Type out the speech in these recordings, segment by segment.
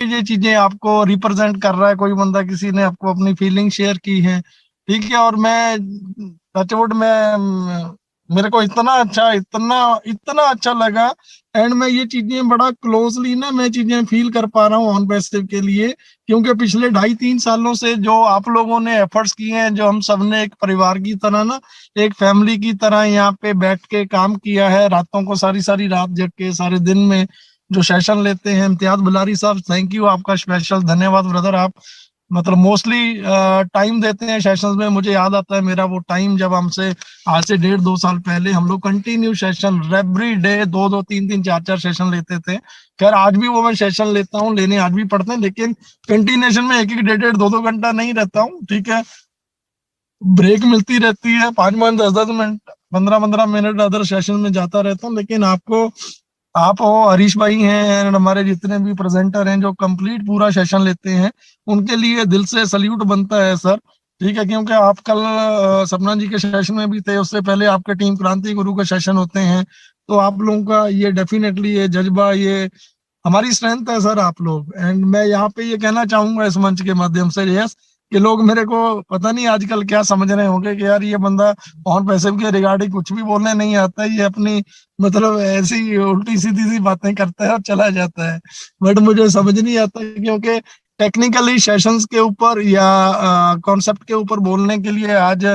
ये चीजें आपको रिप्रेजेंट कर रहा है, कोई बंदा किसी ने आपको अपनी फीलिंग शेयर की है, ठीक है। और मैं टचवुड में मेरे को इतना इतना अच्छा लगा। एंड मैं ये चीजें बड़ा क्लोजली ना मैं चीजें फील कर पा रहा हूँ ऑन पैसिव के लिए, क्योंकि पिछले 2.5-3 सालों से जो आप लोगों ने एफर्ट्स किए हैं, जो हम सबने एक परिवार की तरह ना, एक फैमिली की तरह यहाँ पे बैठ के काम किया है, रातों को सारी सारी रात जग के सारे दिन में जो सेशन लेते हैं। इम्तियाज बुलारी साहब, थैंक यू, आपका स्पेशल धन्यवाद ब्रदर। आप मतलब मोस्टली टाइम देते हैं सेशंस में। मुझे याद आता है मेरा वो टाइम जब हमसे आज से 1.5-2 साल पहले हम लोग continue session every day 2-2 3-3 4-4 session लेते थे। खैर आज भी वो मैं सेशन लेता हूँ, लेने आज भी पढ़ते हैं, लेकिन कंटिन्यूशन में 1-1 1.5 2-2 घंटा नहीं रहता हूँ, ठीक है। ब्रेक मिलती रहती है 5-5 10-10 मिनट 15-15 मिनट अदर सेशन में जाता रहता हूँ। लेकिन आप हो, हरीश भाई हैं, एंड हमारे जितने भी प्रेजेंटर हैं जो कंप्लीट पूरा सेशन लेते हैं, उनके लिए दिल से सल्यूट बनता है सर, ठीक है। क्योंकि आप कल सपना जी के सेशन में भी थे, उससे पहले आपके टीम क्रांति गुरु के सेशन होते हैं। तो आप लोगों का ये डेफिनेटली ये जज्बा, ये हमारी स्ट्रेंथ है सर आप लोग। एंड मैं यहाँ पे ये कहना चाहूंगा इस मंच के माध्यम से, यस, कि लोग मेरे को पता नहीं आजकल क्या समझ रहे होंगे कि यार ये बंदा ऑन पैसिव के रिगार्डिंग कुछ भी बोलने नहीं आता है, ये अपनी मतलब ऐसी उल्टी सीधी सी बातें करता है और चला जाता है। बट मुझे समझ नहीं आता, क्योंकि टेक्निकली सेशंस के ऊपर या कॉन्सेप्ट के ऊपर बोलने के लिए आज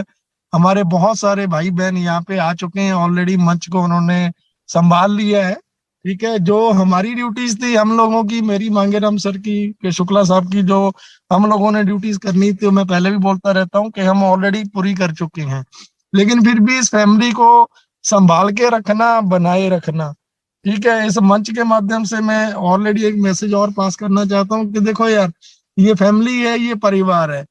हमारे बहुत सारे भाई बहन यहाँ पे आ चुके हैं ऑलरेडी, मंच को उन्होंने संभाल लिया है, ठीक है। जो हमारी ड्यूटीज थी हम लोगों की, मेरी मांगेराम सर की, के शुक्ला साहब की, जो हम लोगों ने ड्यूटीज करनी थी, मैं पहले भी बोलता रहता हूँ कि हम ऑलरेडी पूरी कर चुके हैं। लेकिन फिर भी इस फैमिली को संभाल के रखना, बनाए रखना, ठीक है। इस मंच के माध्यम से मैं ऑलरेडी एक मैसेज और पास करना चाहता हूँ कि देखो यार, ये फैमिली है, ये परिवार है,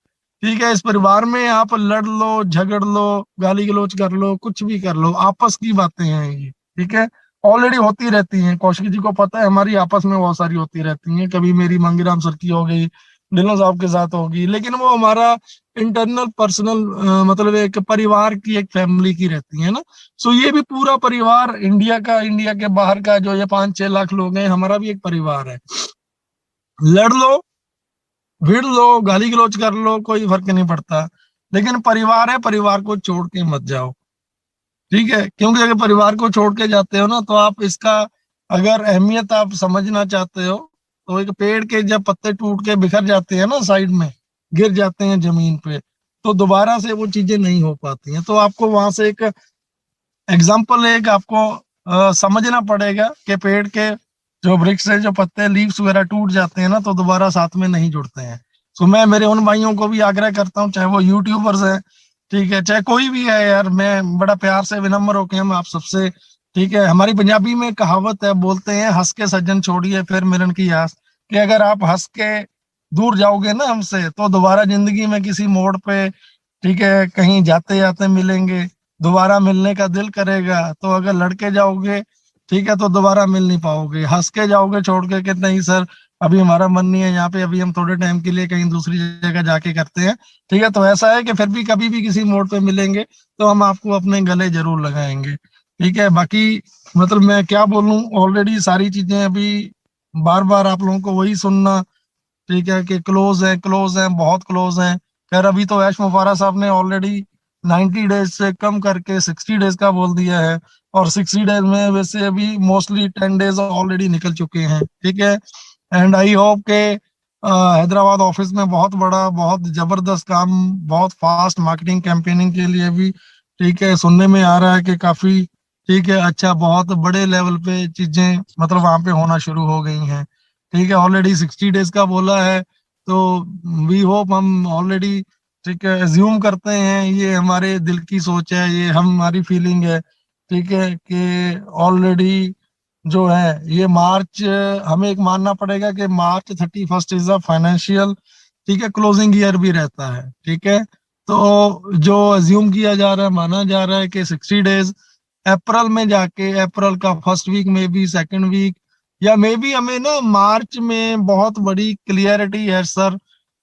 ठीक है। इस परिवार में आप लड़ लो, झगड़ लो, गाली गलौज कर लो, कुछ भी कर लो, आपस की बातें हैं ये, ठीक है। ऑलरेडी होती रहती हैं, कौशिक जी को पता है, हमारी आपस में बहुत सारी होती रहती हैं। कभी मेरी मंगीराम सर की हो गई, ढिल्लों साहब के साथ होगी, लेकिन वो हमारा इंटरनल पर्सनल मतलब एक परिवार की, एक फैमिली की रहती है ना। सो ये भी पूरा परिवार इंडिया का, इंडिया के बाहर का जो ये 5-6 लाख लोग हैं, हमारा भी एक परिवार है। लड़ लो, भिड़ लो, गाली गलौज कर लो, कोई फर्क नहीं पड़ता, लेकिन परिवार है, परिवार को छोड़ के मत जाओ, ठीक है। क्योंकि अगर परिवार को छोड़ के जाते हो ना, तो आप इसका अगर अहमियत आप समझना चाहते हो, तो एक पेड़ के जब पत्ते टूट के बिखर जाते हैं ना, साइड में गिर जाते हैं जमीन पे, तो दोबारा से वो चीजें नहीं हो पाती हैं। तो आपको वहां से एक एग्जाम्पल, एक आपको समझना पड़ेगा कि पेड़ के जो वृक्ष से जो पत्ते, लीव्स वगैरह टूट जाते हैं ना, तो दोबारा साथ में नहीं जुड़ते हैं। तो मैं मेरे उन भाइयों को भी आग्रह करता हूँ, चाहे वो यूट्यूबर्स हैं, ठीक है, चाहे कोई भी है यार, मैं बड़ा प्यार से विनम्र होके हम आप सबसे, ठीक है। हमारी पंजाबी में कहावत है, बोलते हैं हंस के सज्जन छोड़िए फिर मिलन की आस, कि अगर आप हंस के दूर जाओगे ना हमसे, तो दोबारा जिंदगी में किसी मोड़ पे, ठीक है, कहीं जाते जाते मिलेंगे, दोबारा मिलने का दिल करेगा। तो अगर लड़के जाओगे, ठीक है, तो दोबारा मिल नहीं पाओगे। हंस के जाओगे छोड़ के कि नहीं सर, अभी हमारा मन नहीं है यहाँ पे, अभी हम थोड़े टाइम के लिए कहीं दूसरी जगह जाके करते हैं, ठीक है। तो ऐसा है कि फिर भी कभी भी किसी मोड़ पे मिलेंगे तो हम आपको अपने गले जरूर लगाएंगे, ठीक है। बाकी मतलब मैं क्या बोलूं, ऑलरेडी सारी चीजें अभी बार बार आप लोगों को वही सुनना, ठीक है, कि क्लोज है, क्लोज है, बहुत क्लोज है। खैर अभी तो ऐश मुफारा साहब ने ऑलरेडी 90 डेज से कम करके 60 डेज का बोल दिया है, और 60 डेज में वैसे अभी मोस्टली 10 डेज ऑलरेडी निकल चुके हैं, ठीक है। एंड आई होप के हैदराबाद ऑफिस में बहुत बड़ा, बहुत जबरदस्त काम, बहुत फास्ट मार्केटिंग कैंपेनिंग के लिए भी, ठीक है, सुनने में आ रहा है कि काफी, ठीक है, अच्छा, बहुत बड़े लेवल पे चीजें मतलब वहां पे होना शुरू हो गई हैं, ठीक है। ऑलरेडी 60 डेज का बोला है, तो वी होप, हम ऑलरेडी, ठीक है, एज्यूम करते हैं, ये हमारे दिल की सोच है, ये हमारी फीलिंग है, ठीक है, कि ऑलरेडी जो है ये मार्च, हमें एक मानना पड़ेगा कि मार्च 31 इज अ फाइनेंशियल, ठीक है, क्लोजिंग ईयर भी रहता है, ठीक है। तो जो एज्यूम किया जा रहा है, माना जा रहा है कि 60 डेज अप्रैल में जाके, अप्रैल का फर्स्ट वीक में भी, सेकंड वीक, या मे बी हमें ना मार्च में बहुत बड़ी क्लियरिटी है सर,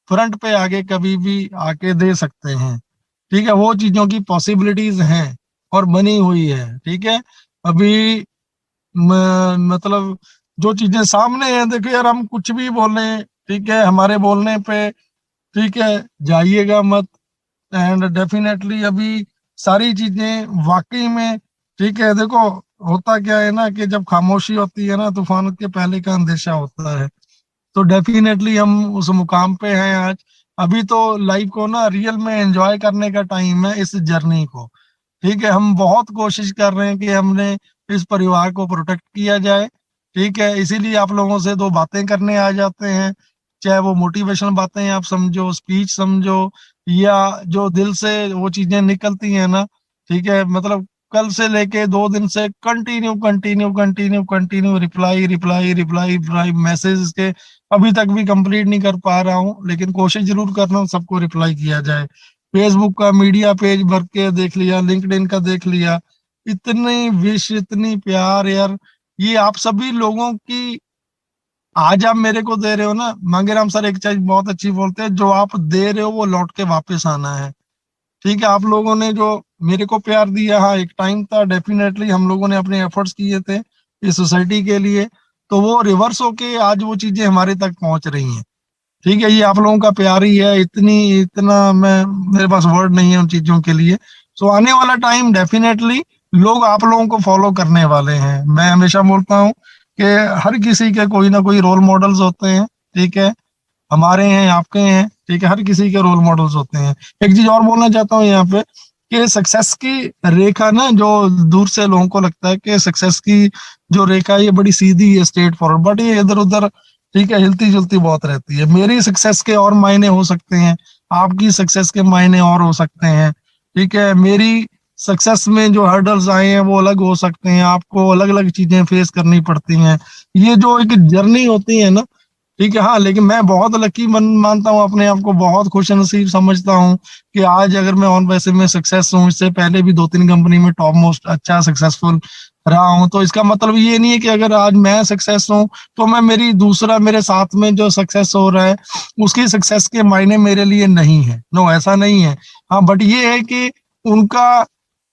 फ्रंट पे आगे कभी भी आके दे सकते हैं, ठीक है। वो चीजों की पॉसिबिलिटीज हैं और बनी हुई है, ठीक है। अभी मतलब जो चीजें सामने हैं, देखो यार हम कुछ भी बोले, ठीक है, हमारे बोलने पे, ठीक है, जाइएगा मत। एंड डेफिनेटली अभी सारी चीजें वाकई में, ठीक है, देखो होता क्या है ना कि जब खामोशी होती है ना, तूफान के पहले का अंदेशा होता है। तो डेफिनेटली हम उस मुकाम पे हैं आज। अभी तो लाइफ को ना रियल में एंजॉय करने का टाइम है, इस जर्नी को। ठीक है, हम बहुत कोशिश कर रहे हैं कि हमने इस परिवार को प्रोटेक्ट किया जाए। ठीक है, इसीलिए आप लोगों से दो बातें करने आ जाते हैं, चाहे वो मोटिवेशनल बातें आप समझो, स्पीच समझो, या जो दिल से वो चीजें निकलती हैं ना। ठीक है, मतलब कल से लेके 2 दिन से continue continue continue continue reply reply reply reply message के अभी तक भी कंप्लीट नहीं कर पा रहा हूँ, लेकिन कोशिश जरूर कर रहा हूँ सबको रिप्लाई किया जाए। फेसबुक का मीडिया पेज भर के देख लिया, लिंक्डइन का देख लिया, इतनी विश, इतनी प्यार यार, ये आप सभी लोगों की आज आप मेरे को दे रहे हो ना। मांगेराम सर एक चीज बहुत अच्छी बोलते हैं, जो आप दे रहे हो वो लौट के वापस आना है। ठीक है, आप लोगों ने जो मेरे को प्यार दिया, हाँ एक टाइम था, डेफिनेटली हम लोगों ने अपने एफर्ट्स किए थे इस सोसाइटी के लिए, तो वो रिवर्स होके आज वो चीजें हमारे तक पहुंच रही हैं। ठीक है, ये आप लोगों का प्यार ही है, इतनी इतना मैं, मेरे पास वर्ड नहीं है उन चीजों के लिए। सो आने वाला टाइम डेफिनेटली लोग आप लोगों को फॉलो करने वाले हैं। मैं हमेशा बोलता हूँ कि हर किसी के कोई ना कोई रोल मॉडल्स होते हैं। ठीक है, हमारे हैं, आपके हैं, ठीक है, हर किसी के रोल मॉडल्स होते हैं। एक चीज और बोलना चाहता हूँ यहाँ पे कि सक्सेस की रेखा ना, जो दूर से लोगों को लगता है कि सक्सेस की जो रेखा है ये बड़ी सीधी है, स्ट्रेट फॉरवर्ड, बट ये इधर उधर, ठीक है, हिलती जुलती बहुत रहती है। मेरी सक्सेस के और मायने हो सकते हैं, आपकी सक्सेस के मायने और हो सकते हैं। ठीक है, मेरी सक्सेस में जो हर्डल्स आए हैं वो अलग हो सकते हैं, आपको अलग अलग चीजें फेस करनी पड़ती हैं। ये जो एक जर्नी होती है ना, ठीक है, हाँ, लेकिन मैं बहुत लकी मानता हूँ अपने आप को, बहुत खुश नसीब समझता हूँ कि आज अगर मैं ऑन पैसे में सक्सेस हूँ, इससे पहले भी 2-3 कंपनी में टॉप मोस्ट अच्छा सक्सेसफुल रहा हूँ। तो इसका मतलब ये नहीं है कि अगर आज मैं सक्सेस हूँ तो मैं मेरी दूसरा मेरे साथ में जो सक्सेस हो रहा है उसकी सक्सेस के मायने मेरे लिए नहीं है। नो, ऐसा नहीं है। हाँ, बट ये है कि उनका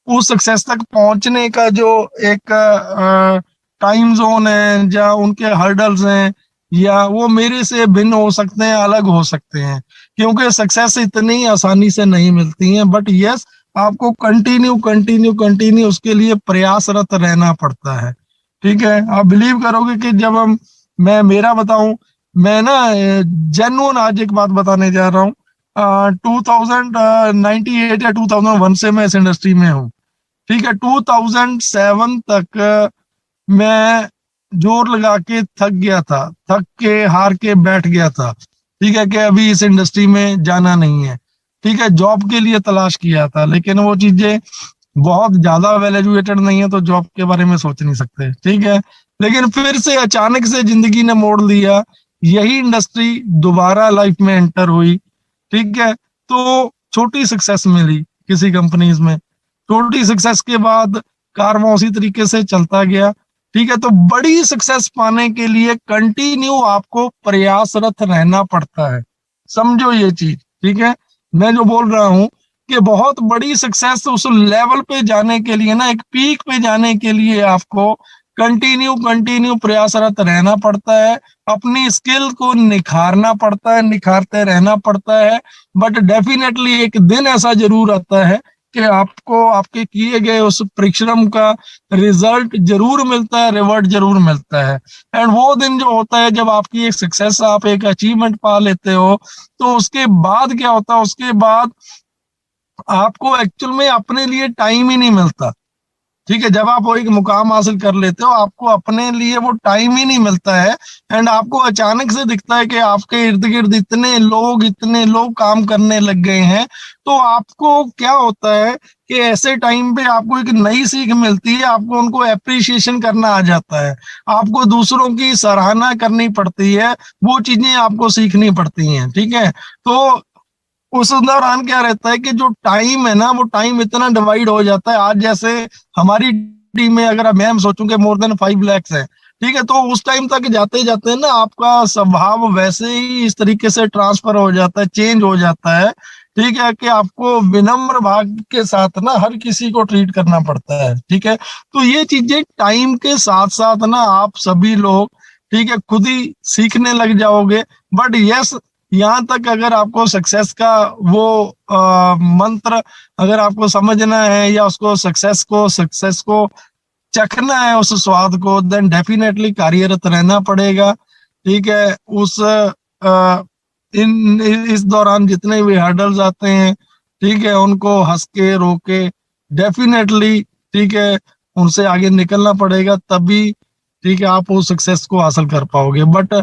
उस सक्सेस तक पहुंचने का जो एक टाइम जोन है, या उनके हर्डल्स हैं, या वो मेरे से भिन्न हो सकते हैं, अलग हो सकते हैं, क्योंकि सक्सेस इतनी आसानी से नहीं मिलती है। बट यस, आपको कंटिन्यू कंटिन्यू कंटिन्यू उसके लिए प्रयासरत रहना पड़ता है। ठीक है, आप बिलीव करोगे कि जब मैं मेरा बताऊं, मैं ना जेन्युइन आज एक बात बताने जा रहा हूँ। 2098 या 2001 से मैं इस इंडस्ट्री में हूँ। ठीक है, 2007 तक मैं जोर लगा के थक गया था, थक के हार के बैठ गया था। ठीक है, कि अभी इस इंडस्ट्री में जाना नहीं है। ठीक है, जॉब के लिए तलाश किया था, लेकिन वो चीजें बहुत ज्यादा वेल एजुकेटेड नहीं है, तो जॉब के बारे में सोच नहीं सकते। ठीक है, लेकिन फिर से अचानक से जिंदगी ने मोड़ लिया, यही इंडस्ट्री दोबारा लाइफ में एंटर हुई। ठीक है, तो छोटी सक्सेस मिली किसी कंपनीज में, छोटी सक्सेस के बाद कारवां उसी तरीके से चलता गया। ठीक है, तो बड़ी सक्सेस पाने के लिए कंटिन्यू आपको प्रयासरत रहना पड़ता है, समझो ये चीज। ठीक है, मैं जो बोल रहा हूँ कि बहुत बड़ी सक्सेस उस लेवल पे जाने के लिए ना, एक पीक पे जाने के लिए आपको कंटिन्यू कंटिन्यू प्रयासरत रहना पड़ता है, अपनी स्किल को निखारना पड़ता है, निखारते रहना पड़ता है। बट डेफिनेटली एक दिन ऐसा जरूर आता है कि आपको आपके किए गए उस परिश्रम का रिजल्ट जरूर मिलता है, रिवॉर्ड जरूर मिलता है। एंड वो दिन जो होता है जब आपकी एक सक्सेस, आप एक अचीवमेंट पा लेते हो, तो उसके बाद क्या होता है, उसके बाद आपको एक्चुअल में अपने लिए टाइम ही नहीं मिलता। ठीक है, जब आप वो एक मुकाम हासिल कर लेते हो, आपको अपने लिए वो टाइम ही नहीं मिलता है। एंड आपको अचानक से दिखता है कि आपके इर्द गिर्द इतने लोग काम करने लग गए हैं। तो आपको क्या होता है कि ऐसे टाइम पे आपको एक नई सीख मिलती है, आपको उनको अप्रिशिएशन करना आ जाता है, आपको दूसरों की सराहना करनी पड़ती है, वो चीजें आपको सीखनी पड़ती हैं। ठीक है, तो उस दौरान क्या रहता है कि जो टाइम है ना, वो टाइम इतना डिवाइड हो जाता है। आज जैसे हमारी टीम में अगर मैं हम सोचूं कि मोर देन 5 lakhs है, ठीक है, तो उस टाइम तक जाते जाते ना आपका स्वभाव वैसे ही इस तरीके से ट्रांसफर हो जाता है, चेंज हो जाता है। ठीक है, कि आपको विनम्र भाव के साथ ना हर किसी को ट्रीट करना पड़ता है। ठीक है, तो ये चीजें टाइम के साथ साथ ना आप सभी लोग ठीक है, खुद ही सीखने लग जाओगे। बट यस, यहाँ तक अगर आपको सक्सेस का वो मंत्र अगर आपको समझना है या उसको सक्सेस को चखना है, उस स्वाद को, देन डेफिनेटली कार्यरत रहना पड़ेगा। ठीक है, उस इस दौरान जितने भी हर्डल्स आते हैं, ठीक है, उनको हंस के रोके डेफिनेटली, ठीक है, उनसे आगे निकलना पड़ेगा, तभी ठीक है आप उस सक्सेस को हासिल कर पाओगे। बट